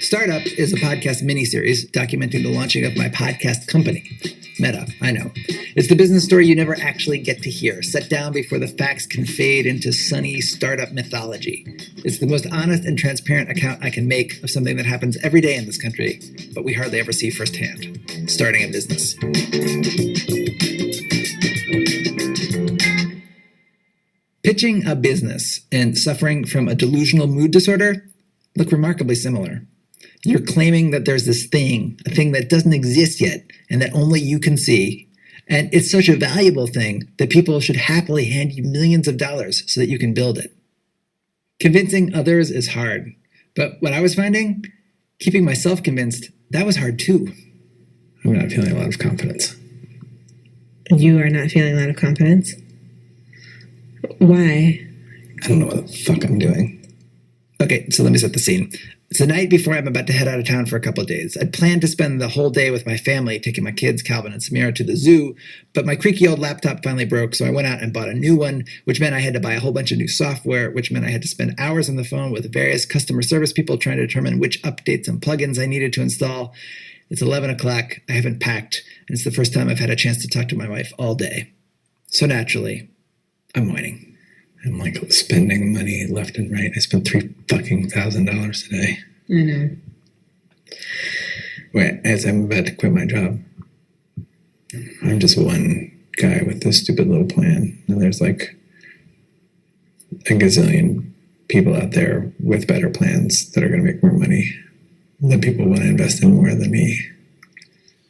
StartUp is a podcast miniseries documenting the launching of my podcast company. Meta, I know. It's the business story you never actually get to hear, set down before the facts can fade into sunny startup mythology. It's the most honest and transparent account I can make of something that happens every day in this country, but we hardly ever see firsthand. Starting a business. Pitching a business and suffering from a delusional mood disorder look remarkably similar. You're claiming that there's this thing, a thing that doesn't exist yet, and that only you can see. And it's such a valuable thing that people should happily hand you millions of dollars so that you can build it. Convincing others is hard. But what I was finding, keeping myself convinced, that was hard too. I'm not feeling a lot of confidence. You are not feeling a lot of confidence? Why? I don't know what the fuck I'm doing. Okay, so let me set the scene. It's the night before I'm about to head out of town for a couple of days. I'd planned to spend the whole day with my family, taking my kids, Calvin and Samira, to the zoo, but my creaky old laptop finally broke, so I went out and bought a new one, which meant I had to buy a whole bunch of new software, which meant I had to spend hours on the phone with various customer service people trying to determine which updates and plugins I needed to install. It's 11 o'clock, I haven't packed, and it's the first time I've had a chance to talk to my wife all day. So naturally, I'm whining. I'm like spending money left and right. I spent $3,000 today. I know. Wait, as I'm about to quit my job, I'm just one guy with this stupid little plan. And there's like a gazillion people out there with better plans that are going to make more money. That people want to invest in more than me.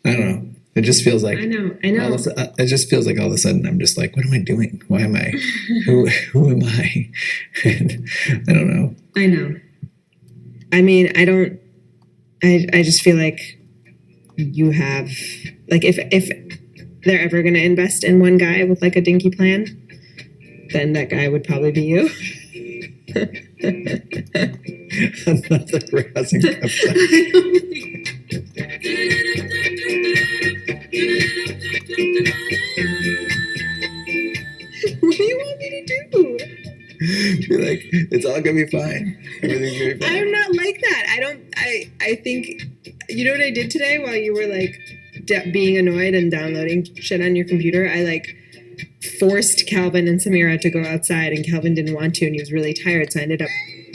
I don't know. It just feels like I know. It just feels like all of a sudden I'm just like, what am I doing? Why am I? who am I? And I don't know. I know. I mean, I just feel like you have, like, if they're ever going to invest in one guy with like a dinky plan, then that guy would probably be you. Another rousing What do you want me to do? Be like, it's all gonna be fine. Everything's gonna be fine. I'm not like that. I think, you know what I did today while you were like being annoyed and downloading shit on your computer? I like forced Calvin and Samira to go outside, and Calvin didn't want to, and he was really tired, so I ended up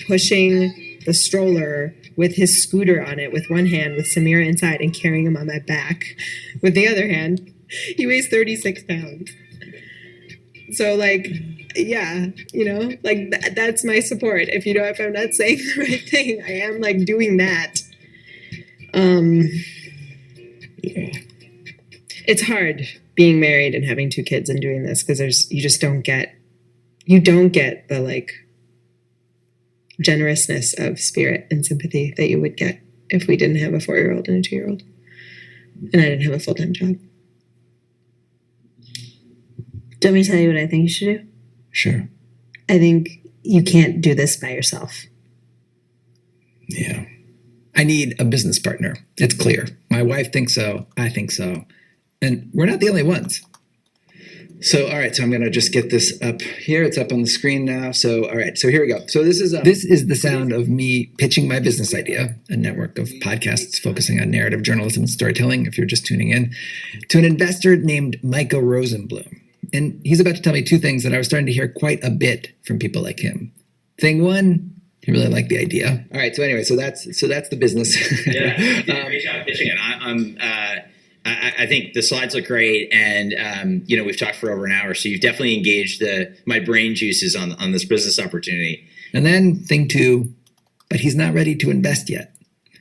pushing the stroller with his scooter on it with one hand, with Samira inside, and carrying him on my back with the other hand. He weighs 36 pounds. So, like, yeah, you know, like that's my support. If I'm not saying the right thing, I am like doing that. Yeah. It's hard being married and having two kids and doing this because you don't get the like generousness of spirit and sympathy that you would get if we didn't have a 4-year-old and a 2-year-old, and I didn't have a full-time job. Do you want me to tell you what I think you should do? Sure. I think you can't do this by yourself. Yeah. I need a business partner. It's clear. My wife thinks so. I think so. And we're not the only ones. So, all right. So I'm going to just get this up here. It's up on the screen now. So, all right. So here we go. So this is the sound of me pitching my business idea, a network of podcasts focusing on narrative journalism and storytelling, if you're just tuning in, to an investor named Micah Rosenblum. And he's about to tell me two things that I was starting to hear quite a bit from people like him. Thing one, he really liked the idea. All right. So anyway, so that's the business. Yeah, you did a great job pitching it. I think the slides look great, and we've talked for over an hour, so you've definitely engaged my brain juices on this business opportunity. And then thing two, but he's not ready to invest yet,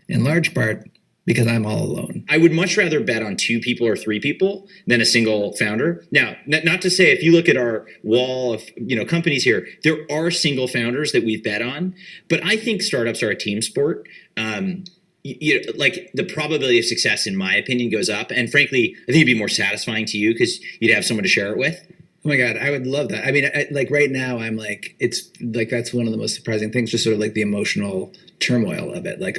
in large part because I'm all alone. I would much rather bet on 2 people or 3 people than a single founder. Now, not to say if you look at our wall of companies here, there are single founders that we've bet on, but I think startups are a team sport. Like the probability of success, in my opinion, goes up. And frankly, I think it'd be more satisfying to you because you'd have someone to share it with. Oh my God, I would love that. I mean, like right now, I'm like, it's like, that's one of the most surprising things, just sort of like the emotional turmoil of it, like,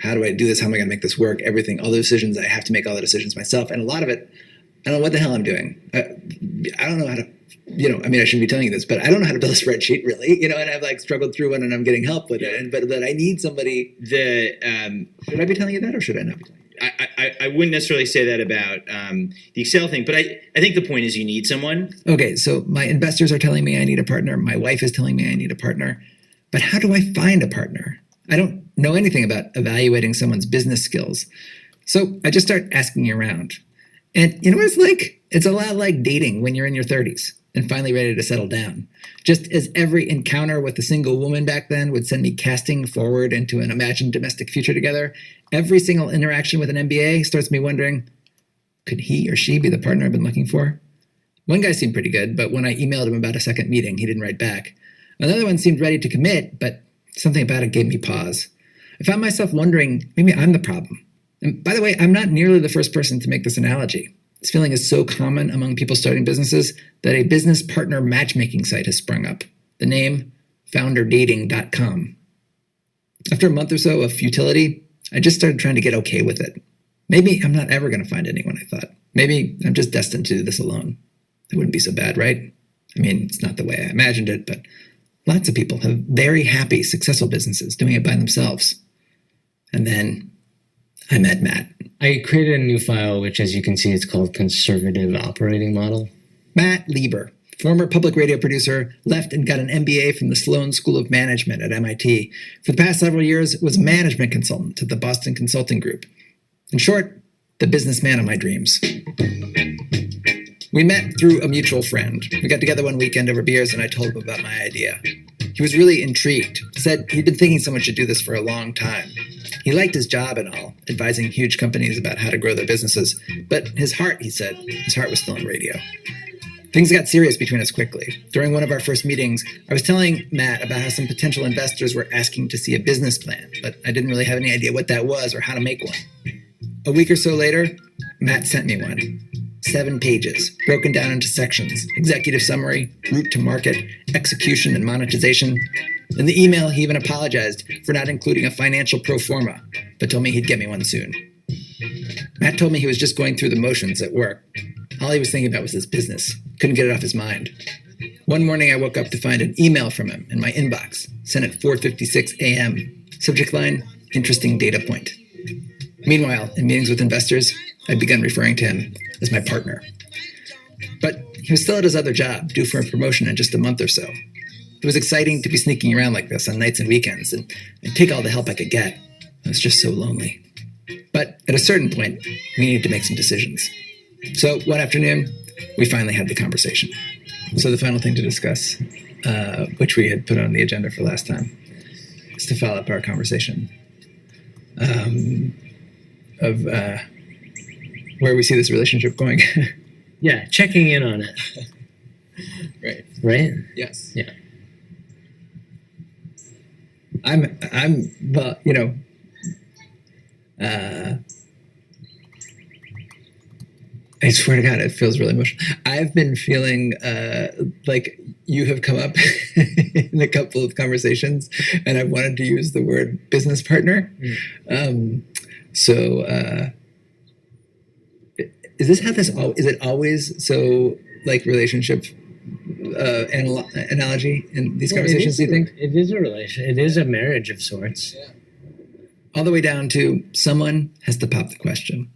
how do I do this? How am I going to make this work? Everything, all the decisions, I have to make all the decisions myself. And a lot of it, I don't know what the hell I'm doing. I don't know how to I mean, I shouldn't be telling you this, but I don't know how to build a spreadsheet really, and I've like struggled through one and I'm getting help with it. But I need somebody. Should I be telling you that or should I not be telling you? I wouldn't necessarily say that about the Excel thing, but I think the point is you need someone. Okay, so my investors are telling me I need a partner. My wife is telling me I need a partner. But how do I find a partner? I don't know anything about evaluating someone's business skills. So I just start asking around. And you know what it's like? It's a lot like dating when you're in your 30s and finally ready to settle down. Just as every encounter with a single woman back then would send me casting forward into an imagined domestic future together, every single interaction with an MBA starts me wondering, could he or she be the partner I've been looking for? One guy seemed pretty good, but when I emailed him about a second meeting, he didn't write back. Another one seemed ready to commit, but something about it gave me pause. I found myself wondering, maybe I'm the problem. And by the way, I'm not nearly the first person to make this analogy. This feeling is so common among people starting businesses that a business partner matchmaking site has sprung up. The name, founderdating.com. After a month or so of futility, I just started trying to get okay with it. Maybe I'm not ever going to find anyone, I thought. Maybe I'm just destined to do this alone. It wouldn't be so bad, right? I mean, it's not the way I imagined it, but lots of people have very happy, successful businesses doing it by themselves. And then I met Matt. I created a new file, which, as you can see, it's called Conservative Operating Model. Matt Lieber, former public radio producer, left and got an MBA from the Sloan School of Management at MIT. For the past several years, was a management consultant at the Boston Consulting Group. In short, the businessman of my dreams. We met through a mutual friend. We got together one weekend over beers and I told him about my idea. He was really intrigued, said he'd been thinking someone should do this for a long time. He liked his job and all, advising huge companies about how to grow their businesses. But his heart, he said, his heart was still in radio. Things got serious between us quickly. During one of our first meetings, I was telling Matt about how some potential investors were asking to see a business plan, but I didn't really have any idea what that was or how to make one. A week or so later, Matt sent me one. 7 pages, broken down into sections: executive summary, route to market, execution, and monetization. In the email, he even apologized for not including a financial pro forma, but told me he'd get me one soon. Matt told me he was just going through the motions at work. All he was thinking about was his business. Couldn't get it off his mind. One morning, I woke up to find an email from him in my inbox, sent at 4:56 a.m. Subject line, interesting data point. Meanwhile, in meetings with investors, I'd begun referring to him as my partner. But he was still at his other job, due for a promotion in just a month or so. It was exciting to be sneaking around like this on nights and weekends and take all the help I could get. I was just so lonely. But at a certain point, we needed to make some decisions. So one afternoon, we finally had the conversation. So the final thing to discuss, which we had put on the agenda for last time, is to follow up our conversation of where we see this relationship going. Yeah, checking in on it. Right. Right? Yes. Yeah. Well, I swear to God, it feels really emotional. I've been feeling like you have come up in a couple of conversations, and I've wanted to use the word business partner. Is this how this? Is it always so like relationship analogy in these conversations? Do you think it is a relation? It is a marriage of sorts. Yeah. All the way down to someone has to pop the question.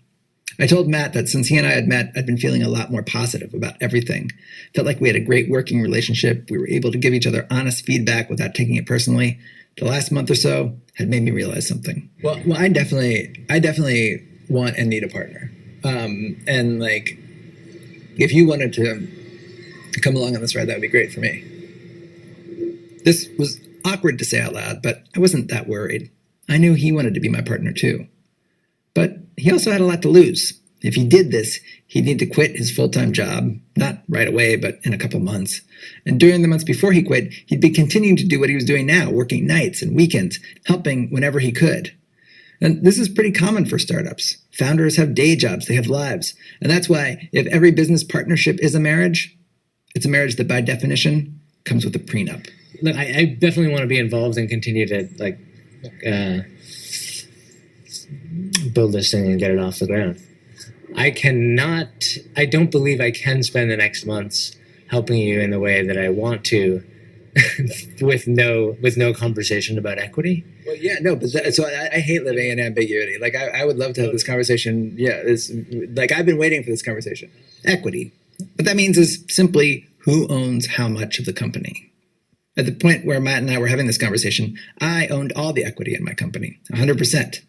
I told Matt that since he and I had met, I'd been feeling a lot more positive about everything. Felt like we had a great working relationship. We were able to give each other honest feedback without taking it personally. The last month or so had made me realize something. Well, I definitely want and need a partner. And like, if you wanted to come along on this ride, that would be great for me. This was awkward to say out loud, but I wasn't that worried. I knew he wanted to be my partner too. But he also had a lot to lose. If he did this, he'd need to quit his full-time job, not right away, but in a couple months. And during the months before he quit, he'd be continuing to do what he was doing now, working nights and weekends, helping whenever he could. And this is pretty common for startups. Founders have day jobs, they have lives. And that's why if every business partnership is a marriage, it's a marriage that by definition comes with a prenup. Look, I definitely want to be involved and continue to build this thing and get it off the ground. I don't believe I can spend the next months helping you in the way that I want to, with no conversation about equity. Well, yeah, no, but so I hate living in ambiguity. Like I would love to have this conversation. Yeah, it's like I've been waiting for this conversation. Equity. What that means is simply who owns how much of the company. At the point where Matt and I were having this conversation, I owned all the equity in my company, 100%.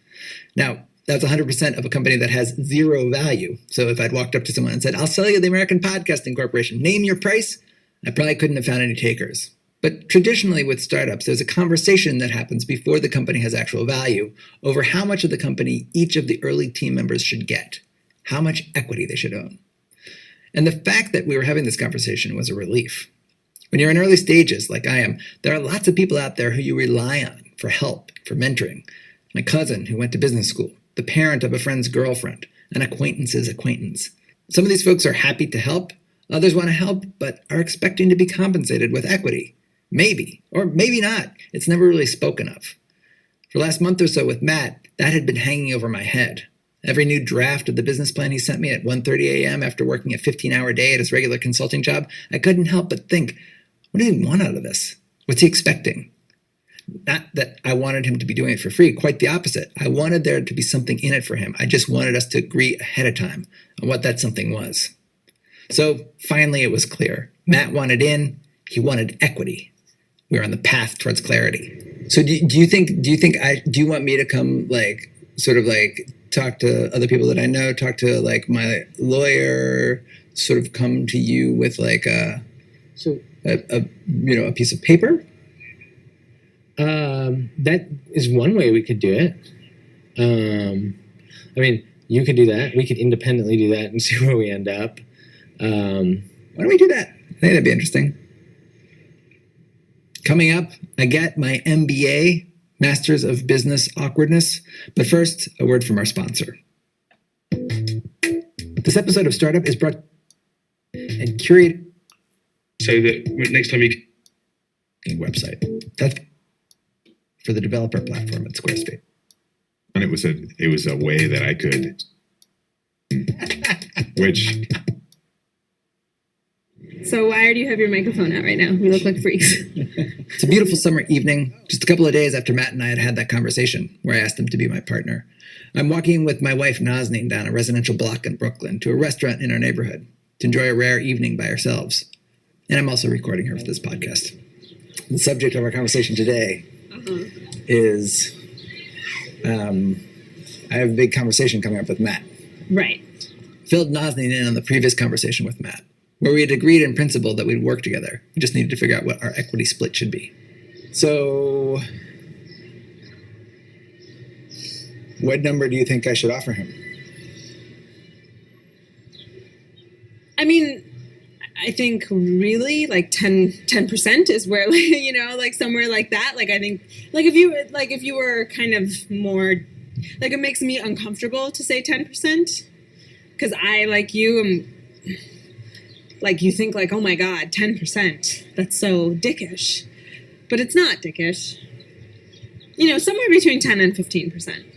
Now, that's 100% of a company that has zero value. So if I'd walked up to someone and said, I'll sell you the American Podcasting Corporation, name your price, I probably couldn't have found any takers. But traditionally with startups, there's a conversation that happens before the company has actual value over how much of the company each of the early team members should get, how much equity they should own. And the fact that we were having this conversation was a relief. When you're in early stages, like I am, there are lots of people out there who you rely on for help, for mentoring. My cousin who went to business school, the parent of a friend's girlfriend, an acquaintance's acquaintance. Some of these folks are happy to help. Others want to help, but are expecting to be compensated with equity. Maybe, or maybe not. It's never really spoken of. For the last month or so with Matt, that had been hanging over my head. Every new draft of the business plan he sent me at 1:30 a.m. after working a 15-hour day at his regular consulting job, I couldn't help but think, what does he want out of this? What's he expecting? Not that I wanted him to be doing it for free, quite the opposite. I wanted there to be something in it for him. I just wanted us to agree ahead of time on what that something was. So finally it was clear. Matt wanted in, he wanted equity. We were on the path towards clarity. So do you want me to come talk to other people that I know, talk to like my lawyer, sort of come to you with like a piece of paper? That is one way we could do it. I mean, you could do that. We could independently do that and see where we end up. Why don't we do that? I think that'd be interesting. Coming up, I get my MBA, Masters of Business Awkwardness. But first, a word from our sponsor. This episode of Startup is brought and curated so that next time you website. That's for the developer platform at Squarespace. and it was a way that I could which So why do you have your microphone out right now? You look like freaks. It's a beautiful summer evening, just a couple of days after Matt and I had that conversation where I asked him to be my partner. I'm walking with my wife Nazneen down a residential block in Brooklyn to a restaurant in our neighborhood to enjoy a rare evening by ourselves. And I'm also recording her for this podcast. The subject of our conversation today is I have a big conversation coming up with Matt. Right. Filled Nazneen in on the previous conversation with Matt, where we had agreed in principle that we'd work together. We just needed to figure out what our equity split should be. So, what number do you think I should offer him? I mean, I think really like 10% is where, like, you know, like somewhere like that. Like, I think like if you were kind of more, like, it makes me uncomfortable to say 10% because I, like you, am like, you think like, oh my God, 10%. That's so dickish. But it's not dickish. You know, somewhere between 10 and 15%.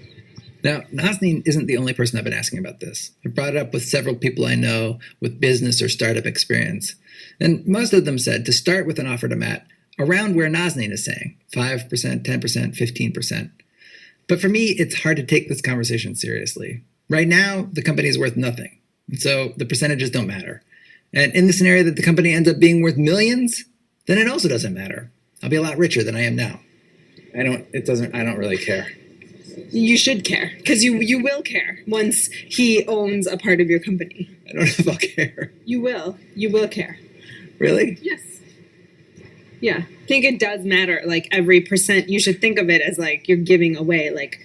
Now, Nazneen isn't the only person I've been asking about this. I've brought it up with several people I know with business or startup experience. And most of them said to start with an offer to Matt around where Nazneen is saying, 5%, 10%, 15%. But for me, it's hard to take this conversation seriously. Right now, the company is worth nothing. And so the percentages don't matter. And in the scenario that the company ends up being worth millions, then it also doesn't matter. I'll be a lot richer than I am now. I don't really care. You should care because you will care once he owns a part of your company. I don't know if I'll care. You will care. Really? Yes. Yeah. I think it does matter. Like every percent, you should think of it as like you're giving away like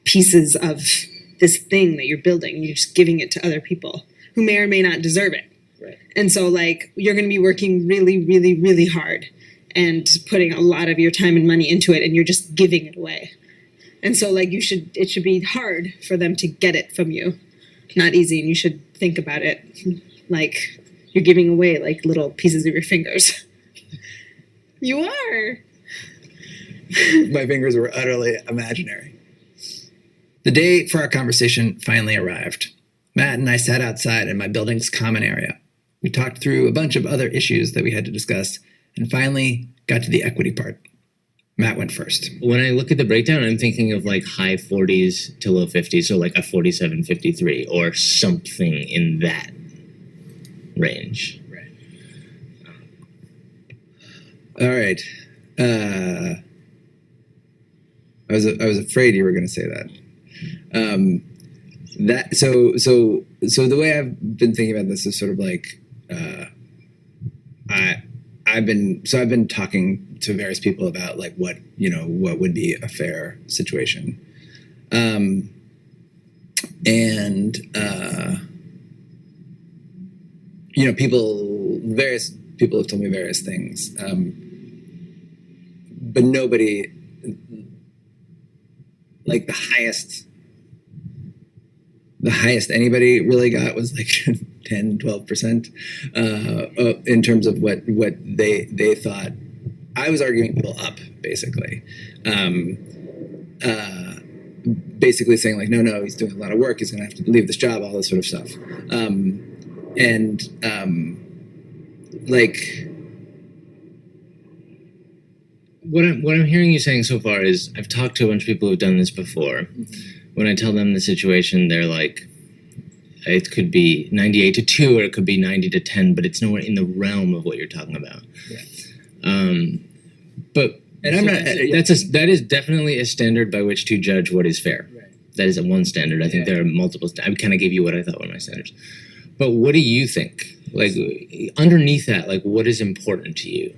pieces of this thing that you're building. You're just giving it to other people who may or may not deserve it. Right. And so like you're going to be working really, really, really hard and putting a lot of your time and money into it and you're just giving it away. And so like it should be hard for them to get it from you. Not easy. And you should think about it like you're giving away like little pieces of your fingers. You are. My fingers were utterly imaginary. The day for our conversation finally arrived. Matt and I sat outside in my building's common area. We talked through a bunch of other issues that we had to discuss, and finally got to the equity part. Matt went first. When I look at the breakdown, I'm thinking of like high 40s to low 50s, so like a 47-53 or something in that range. All right. I was afraid you were going to say that. So the way I've been thinking about this is sort of like I've been talking to various people about like what would be a fair situation, various people have told me various things, but nobody, like the highest anybody really got was like 10-12% in terms of what they thought. I was arguing people up, basically. Basically saying like, no, he's doing a lot of work, he's gonna have to leave this job, all this sort of stuff. What I'm hearing you saying so far is I've talked to a bunch of people who've done this before. When I tell them the situation, they're like, it could be 98-2 or it could be 90-10, but it's nowhere in the realm of what you're talking about. Yeah. But And I'm not. that is definitely a standard by which to judge what is fair. Right. That is one standard. I think there are multiple. I kind of gave you what I thought were my standards. But what do you think? Like underneath that, like what is important to you?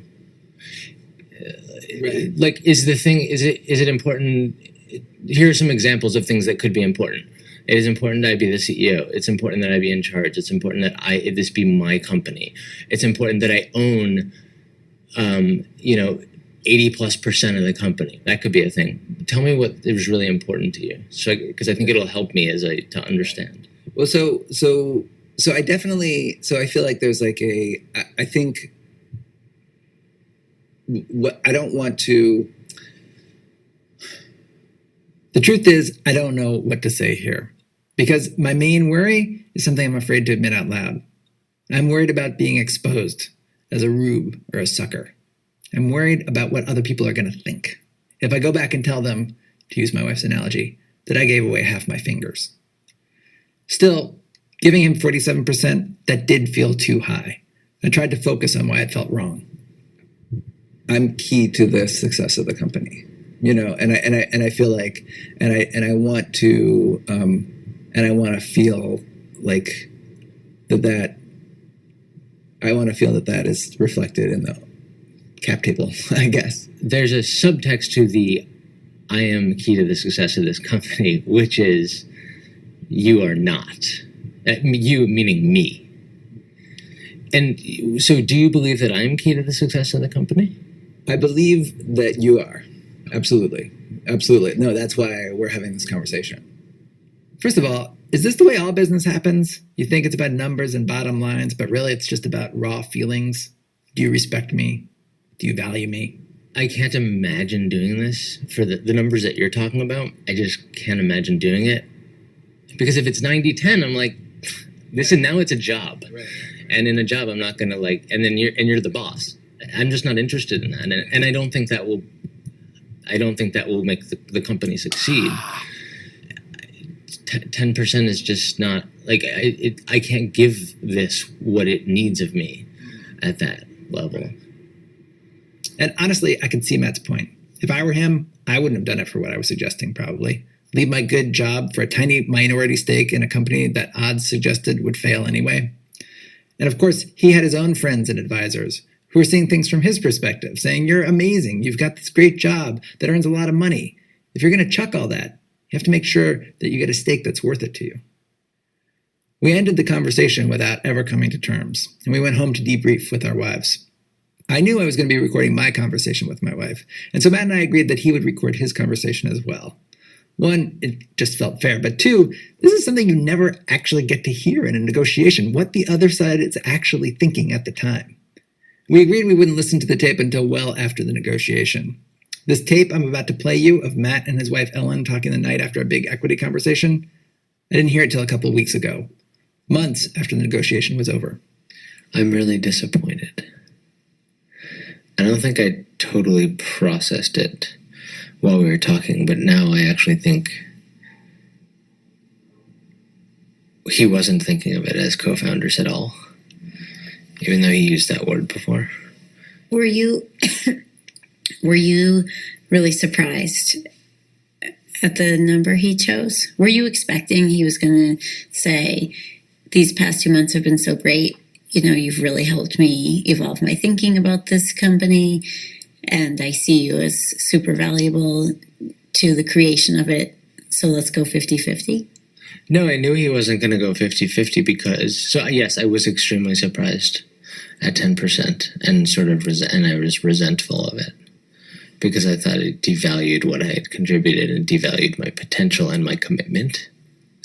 Right. Like is it important? Here are some examples of things that could be important. It is important that I be the CEO. It's important that I be in charge. It's important that this be my company. It's important that I own, 80+% of the company. That could be a thing. Tell me what is really important to you, because I think it'll help me to understand. Well, so I definitely. So I feel like there's like I think. What I don't want to. The truth is, I don't know what to say here, because my main worry is something I'm afraid to admit out loud. I'm worried about being exposed as a rube or a sucker. I'm worried about what other people are going to think if I go back and tell them, to use my wife's analogy, that I gave away half my fingers. Still, giving him 47%, that did feel too high. I tried to focus on why it felt wrong. I'm key to the success of the company, and I feel like, and I want to feel like that I want to feel that is reflected in the cap table, I guess. There's a subtext to the I am key to the success of this company, which is you are not. You meaning me. And so do you believe that I'm key to the success of the company? I believe that you are. Absolutely. Absolutely. No, that's why we're having this conversation. First of all, is this the way all business happens? You think it's about numbers and bottom lines, but really it's just about raw feelings? Do you respect me? Do you value me? I can't imagine doing this for the numbers that you're talking about. I just can't imagine doing it. Because if it's 90-10, I'm like, now it's a job. Right. And in a job, I'm not going to and then you're the boss. I'm just not interested in that. And I don't think that will make the company succeed. 10% is just not I can't give this what it needs of me at that level. And honestly, I can see Matt's point. If I were him, I wouldn't have done it for what I was suggesting, probably. Leave my good job for a tiny minority stake in a company that odds suggested would fail anyway. And of course, he had his own friends and advisors who were seeing things from his perspective, saying, you're amazing, you've got this great job that earns a lot of money. If you're going to chuck all that, you have to make sure that you get a stake that's worth it to you. We ended the conversation without ever coming to terms, and we went home to debrief with our wives. I knew I was going to be recording my conversation with my wife, and so Matt and I agreed that he would record his conversation as well. One, it just felt fair, but two, this is something you never actually get to hear in a negotiation, what the other side is actually thinking at the time. We agreed we wouldn't listen to the tape until well after the negotiation. This tape I'm about to play you of Matt and his wife Ellen talking the night after a big equity conversation, I didn't hear it till a couple of weeks ago, months after the negotiation was over. I'm really disappointed. I don't think I totally processed it while we were talking, but now I actually think he wasn't thinking of it as co-founders at all, even though he used that word before. Were you were you really surprised at the number he chose? Were you expecting he was going to say, these past 2 months have been so great, you've really helped me evolve my thinking about this company, and I see you as super valuable to the creation of it, so let's go 50-50? No, I knew he wasn't going to go 50-50 because, so yes, I was extremely surprised at 10% and sort of, and I was resentful of it because I thought it devalued what I had contributed and devalued my potential and my commitment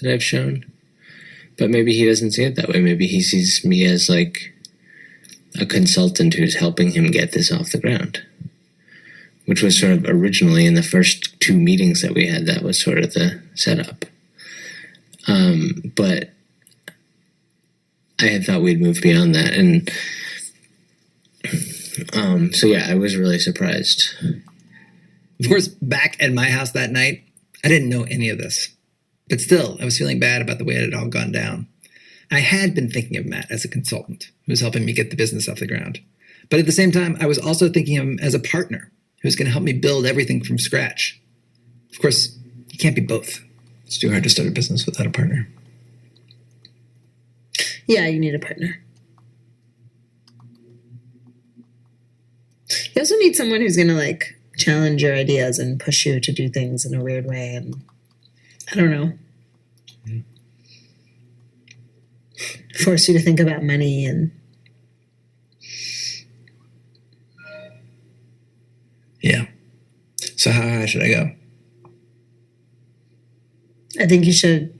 that I've shown. But maybe he doesn't see it that way. Maybe he sees me as like a consultant who's helping him get this off the ground, which was sort of originally in the first 2 meetings that we had, that was sort of the setup. But I had thought we'd move beyond that. And so yeah, I was really surprised. Of course, back at my house that night, I didn't know any of this. But still, I was feeling bad about the way it had all gone down. I had been thinking of Matt as a consultant who was helping me get the business off the ground. But at the same time, I was also thinking of him as a partner who was going to help me build everything from scratch. Of course, you can't be both. It's too hard to start a business without a partner. Yeah, you need a partner. You also need someone who's going to like challenge your ideas and push you to do things in a weird way. And I don't know. Force you to think about money and. Yeah. So how high should I go? I think you should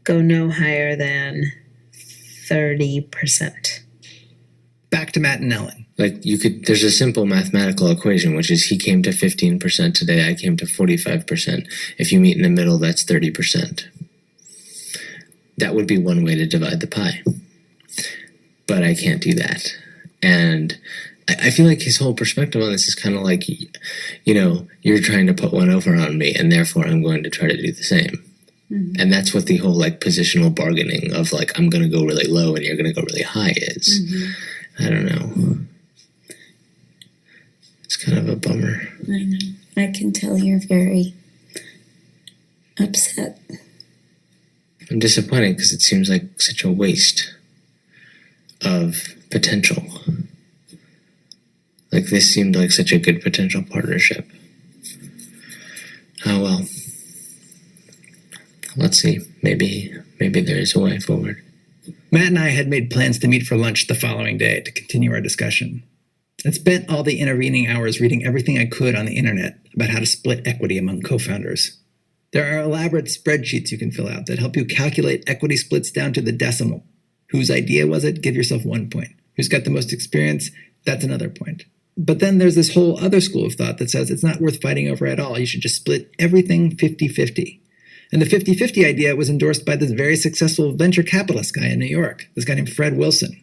go no higher than 30%. Back to Matt and Ellen. Like there's a simple mathematical equation, which is he came to 15% today, I came to 45%. If you meet in the middle, that's 30%. That would be one way to divide the pie. But I can't do that. And I feel like his whole perspective on this is kind of like, you're trying to put one over on me, and therefore I'm going to try to do the same. Mm-hmm. And that's what the whole like positional bargaining of like, I'm going to go really low and you're going to go really high is. Mm-hmm. I don't know. It's kind of a bummer. I know. I can tell you're very upset. I'm disappointed because it seems like such a waste of potential. Like this seemed like such a good potential partnership. Oh well. Let's see. Maybe there is a way forward. Matt and I had made plans to meet for lunch the following day to continue our discussion. I'd spent all the intervening hours reading everything I could on the internet about how to split equity among co-founders. There are elaborate spreadsheets you can fill out that help you calculate equity splits down to the decimal. Whose idea was it? Give yourself 1 point. Who's got the most experience? That's another point. But then there's this whole other school of thought that says it's not worth fighting over at all. You should just split everything 50-50. And the 50-50 idea was endorsed by this very successful venture capitalist guy in New York, this guy named Fred Wilson.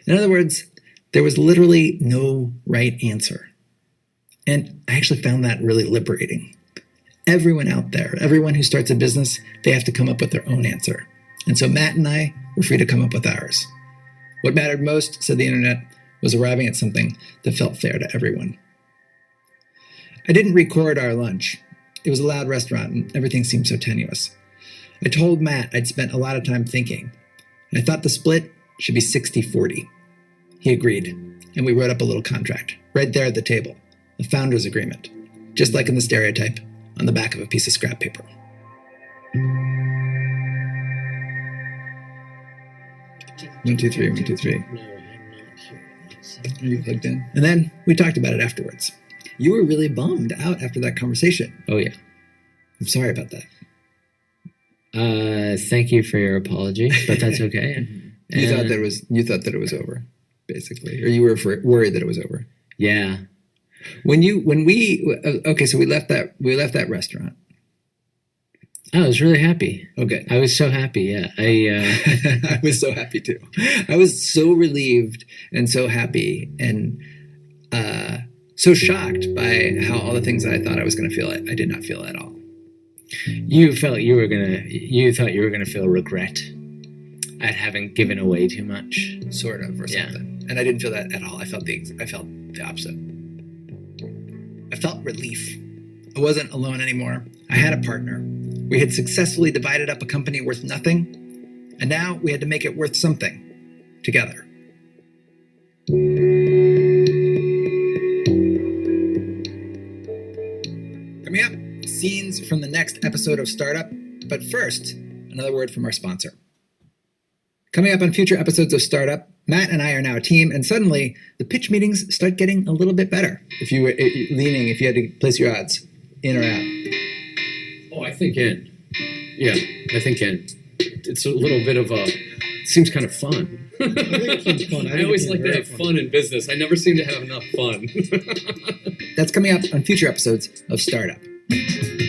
In other words, there was literally no right answer. And I actually found that really liberating. Everyone out there, everyone who starts a business, they have to come up with their own answer. And so Matt and I were free to come up with ours. What mattered most, said the internet, was arriving at something that felt fair to everyone. I didn't record our lunch. It was a loud restaurant and everything seemed so tenuous. I told Matt I'd spent a lot of time thinking. I thought the split should be 60-40. He agreed, and we wrote up a little contract, right there at the table, a founder's agreement, just like in the stereotype, on the back of a piece of scrap paper. 1, 2, 3, 1, 2, 3. No, I'm not here. Are you plugged in? And then we talked about it afterwards. You were really bummed out after that conversation. Oh yeah. I'm sorry about that. Thank you for your apology, but that's okay. You thought that it was over, basically, or you were worried that it was over. Yeah. So we left that restaurant, I was really happy. Okay. I was so happy. Yeah. I was so happy too. I was so relieved and so happy and so shocked by how all the things that I thought I was going to feel, I did not feel at all. You thought you were gonna feel regret at having given away too much. Sort of, or Yeah. something. And I didn't feel that at all. I felt the opposite. I felt relief. I wasn't alone anymore. I had a partner. We had successfully divided up a company worth nothing, and now we had to make it worth something together. Coming up, scenes from the next episode of Startup. But first, another word from our sponsor. Coming up on future episodes of Startup, Matt and I are now a team, and suddenly the pitch meetings start getting a little bit better. If you were leaning, if you had to place your odds, in or out. Oh, I think in. Yeah, I think in. It's a little bit of a. Seems kind of fun. I always like to have fun in business. I never seem to have enough fun. That's coming up on future episodes of Startup.